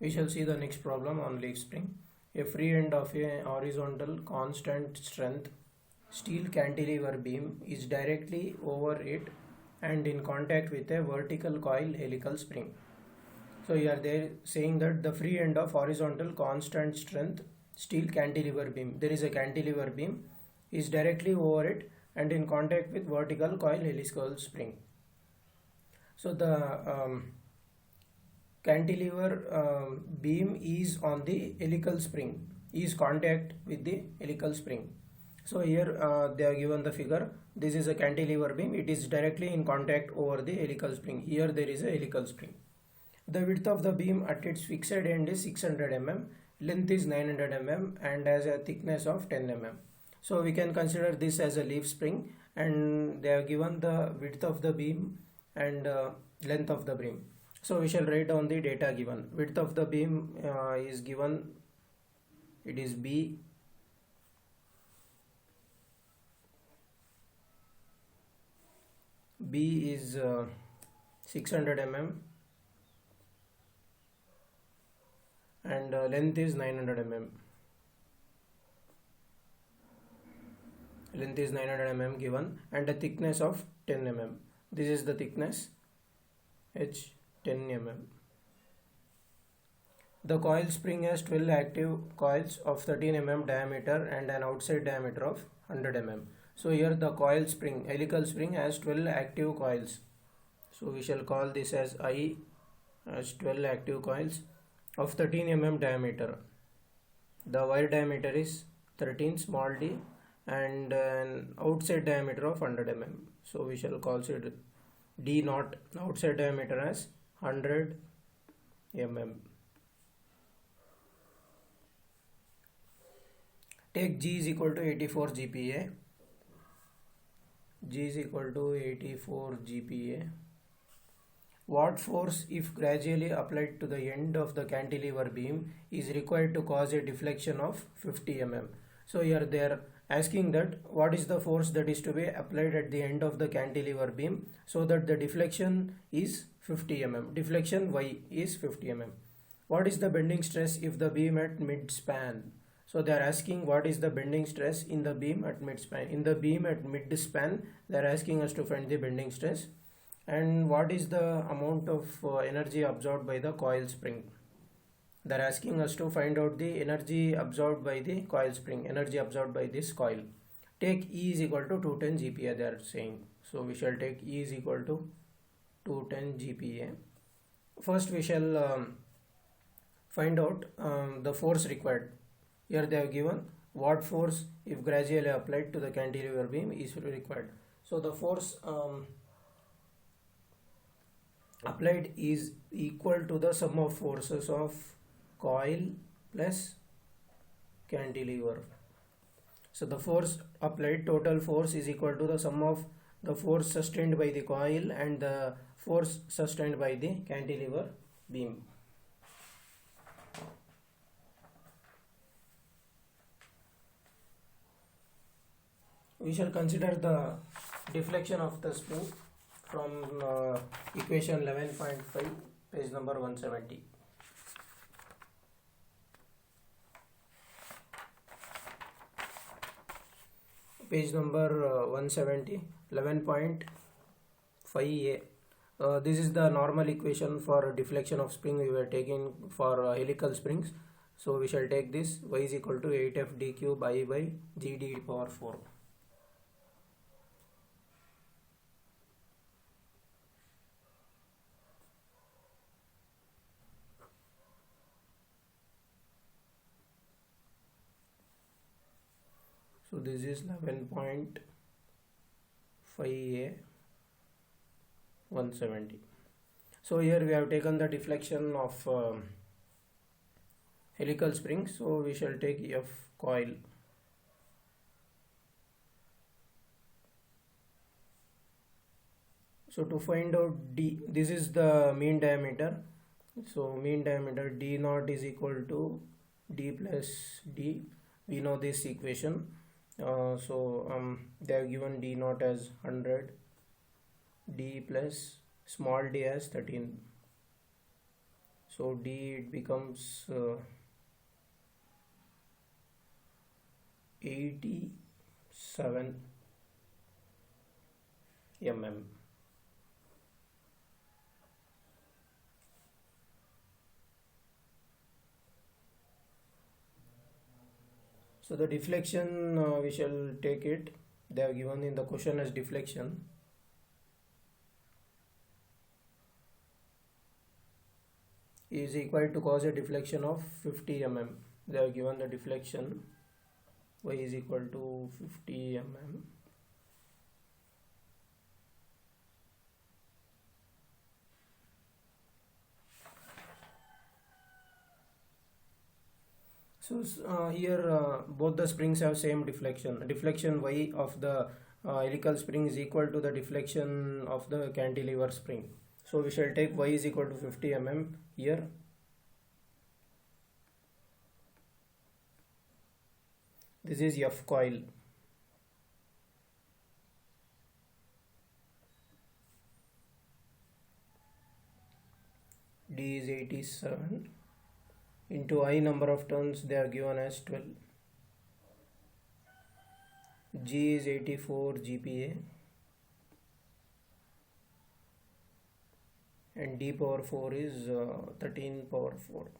We shall see the next problem on leaf spring. A free end of a horizontal constant strength steel cantilever beam is directly over it and in contact with a vertical coil helical spring. So here they are saying that the free end of horizontal constant strength steel cantilever beam, there is a cantilever beam, is directly over it and in contact with vertical coil helical spring. So the cantilever beam is on the helical spring, is contact with the helical spring. So here they are given the figure. This is a cantilever beam, it is directly in contact over the helical spring. Here there is a helical spring. The width of the beam at its fixed end is 600 mm, length is 900 mm and has a thickness of 10 mm. So we can consider this as a leaf spring, and they have given the width of the beam and length of the beam. So we shall write down the data given. Width of the beam is given, it is B. B is 600 mm and length is 900 mm. Length is 900 mm given and a thickness of 10 mm. This is the thickness H 10 mm. The coil spring has 12 active coils of 13 mm diameter and an outside diameter of 100 mm. So here the coil spring, helical spring, has 12 active coils. So we shall call this as I, as 12 active coils of 13 mm diameter. The wire diameter is 13 small d and an outside diameter of 100 mm. So we shall call it d naught, outside diameter, as 100 mm. Take G is equal to 84 GPa. G is equal to 84 GPa. What force, if gradually applied to the end of the cantilever beam, is required to cause a deflection of 50 mm? So here they are asking that what is the force that is to be applied at the end of the cantilever beam so that the deflection is 50 mm. Deflection Y is 50 mm. What is the bending stress if the beam at mid-span? So they are asking what is the bending stress in the beam at mid-span. In the beam at mid-span, they are asking us to find the bending stress. And what is the amount of energy absorbed by the coil spring? They are asking us to find out the energy absorbed by the coil spring, energy absorbed by this coil. Take E is equal to 210 GPa, they are saying. So we shall take E is equal to 210 GPa. First we shall find out the force required. Here they have given what force, if gradually applied to the cantilever beam, is required. So the force applied is equal to the sum of forces of coil plus cantilever. So the force applied, total force, is equal to the sum of the force sustained by the coil and the force sustained by the cantilever beam. We shall consider the deflection of the spring from equation 11.5, page number 170. Page number 170, 11.5a. This is the normal equation for deflection of spring we were taking for helical springs. So we shall take this: y is equal to 8f d cube I by g d power 4. So this is 11.5a 170. So here we have taken the deflection of helical spring. So we shall take F coil. So to find out D, this is the mean diameter. So mean diameter D naught is equal to D plus D. We know this equation. They have given D naught as 100, D plus small d as 13. So D, it becomes 87 mm. So the deflection, we shall take it. They are given in the question as deflection. Is equal to cause a deflection of 50 mm. They are given the deflection y is equal to 50 mm. So here both the springs have same deflection. Deflection y of the helical spring is equal to the deflection of the cantilever spring. So we shall take y is equal to 50 mm here. This is F coil. D is 87 into I number of turns, they are given as 12. G is 84 GPa and D power 4 is 13 power 4.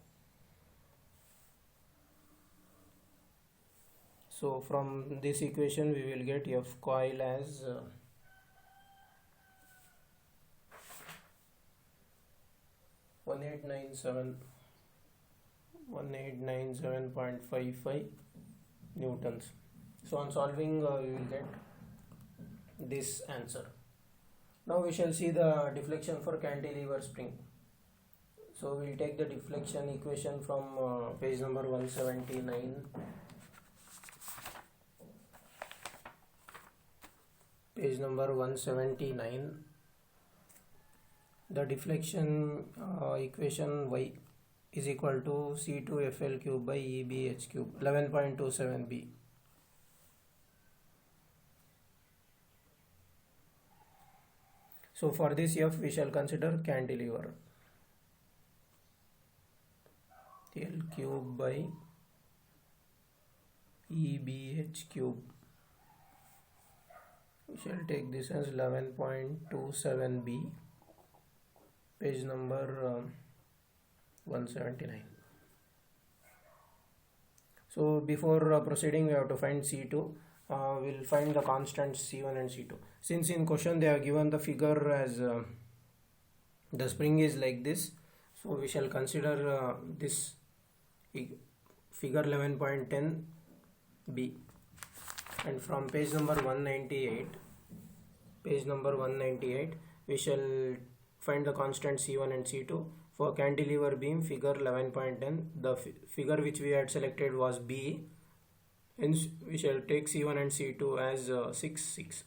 So from this equation we will get F coil as 1897.55 newtons. So on solving we will get this answer. Now we shall see the deflection for cantilever spring. So we will take the deflection equation from page number 179. Page number 179. The deflection equation y is equal to C2FL cube by EBH cube, 11.27b. So for this F we shall consider cantilever. L cube by EBH cube. We shall take this as 11.27b, page number 179. So before proceeding, we have to find C2. We'll find the constants C1 and C2. Since in question they are given the figure as the spring is like this, so we shall consider this figure 11.10b. And from page number 198, we shall find the constant C1 and C2. For cantilever beam, figure 11.10, the figure which we had selected was B. Hence, we shall take C1 and C2 as 6, 6.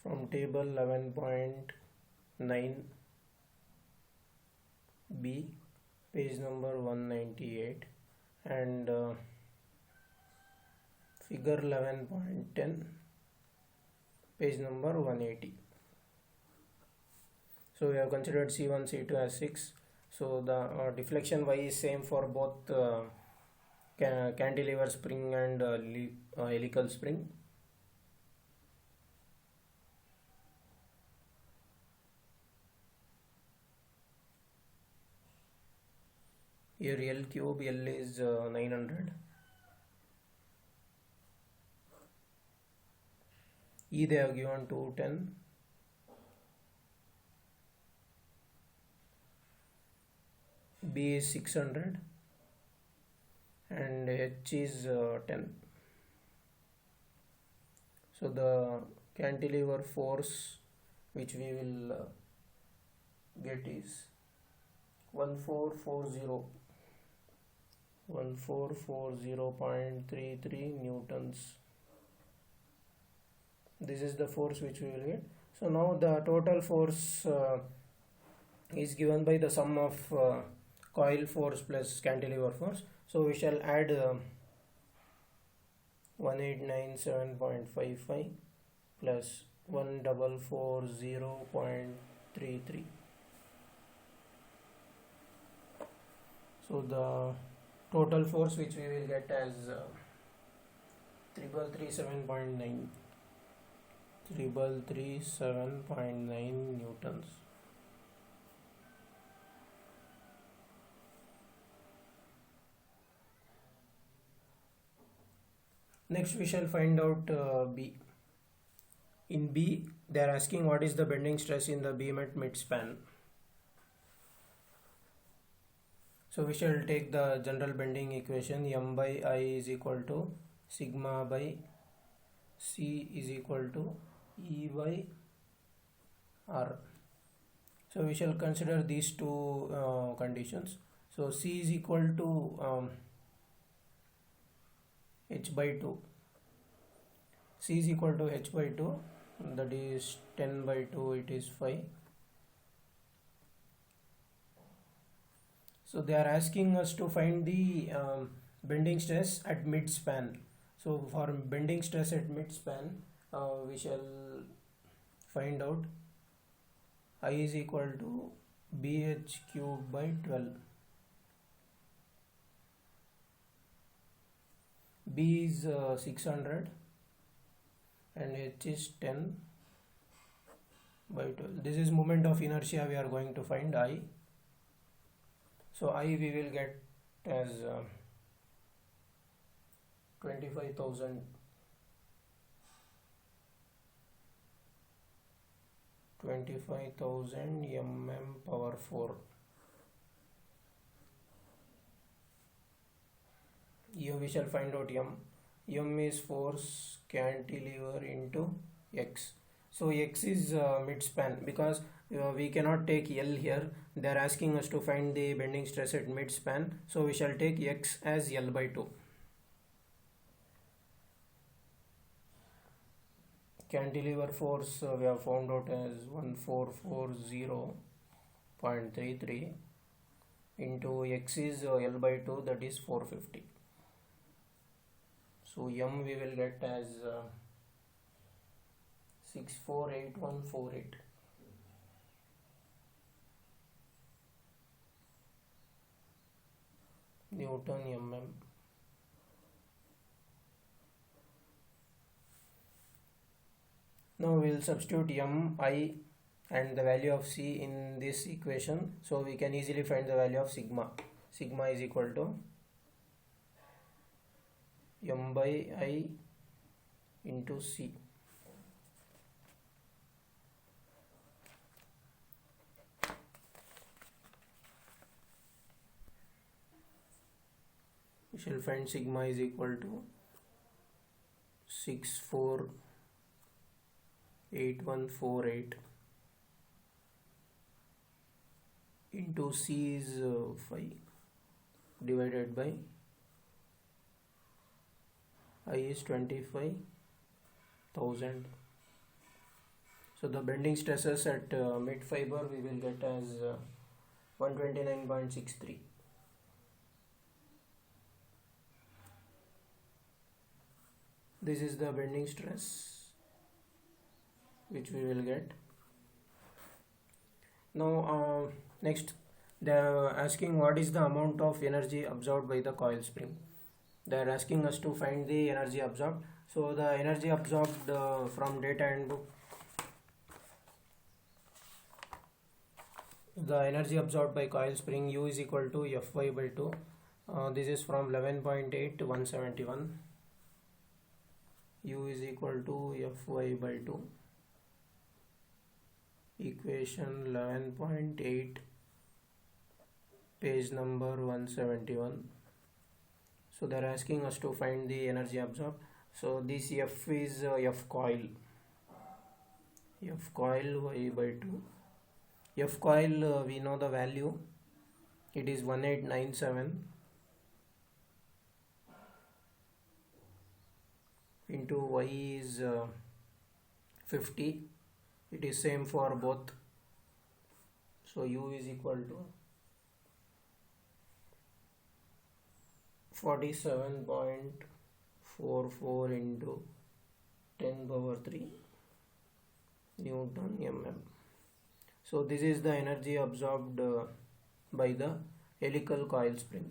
From table 11.9b, page number 198, and figure 11.10, page number 180. So we have considered C1, C2 as 6. So the deflection y is same for both cantilever spring and helical spring. Here L cube, L is 900. E they have given 210. B is 600 and H is 10. So the cantilever force which we will get is 1440.33 newtons. This is the force which we will get. So now the total force is given by the sum of coil force plus cantilever force. So we shall add 1897.55 plus 1440.33. So the total force which we will get as 337.9 newtons. Next we shall find out B. In B they are asking what is the bending stress in the beam at midspan. So we shall take the general bending equation. M by I is equal to sigma by C is equal to E by R. So we shall consider these two conditions. So C is equal to H by 2. C is equal to H by 2, that is 10 by 2, it is 5. So they are asking us to find the bending stress at midspan. So for bending stress at midspan, we shall find out I is equal to BH cube by 12. B is 600 and H is 10 by 12. This is moment of inertia we are going to find I. So I we will get as 25,000 mm power 4. Here we shall find out M. M is force cantilever into X. So X is midspan, because we cannot take L here. They are asking us to find the bending stress at midspan. So we shall take X as L by 2. Cantilever force we have found out as 1440.33 into X is L by 2, that is 450. So M we will get as 648148 Newton mm. Now we will substitute M, I and the value of C in this equation, so we can easily find the value of sigma. Sigma is equal to M by I into C. We shall find sigma is equal to 648148 into C is 5 divided by I is 25,000. So the bending stresses at mid fiber we will get as 129.63. This is the bending stress which we will get. Now next they are asking what is the amount of energy absorbed by the coil spring. They are asking us to find the energy absorbed. So the energy absorbed from data handbook, the energy absorbed by coil spring U is equal to Fy by 2. This is from 11.8 to 171. U is equal to Fy by 2. Equation 11.8, page number 171. So they are asking us to find the energy absorbed. So this F is F coil. F coil Y by 2. F coil we know the value. It is 1897 into Y is 50. It is same for both. So U is equal to 47.4 44 into 10 power 3 Newton mm. So this is the energy absorbed by the helical coil spring.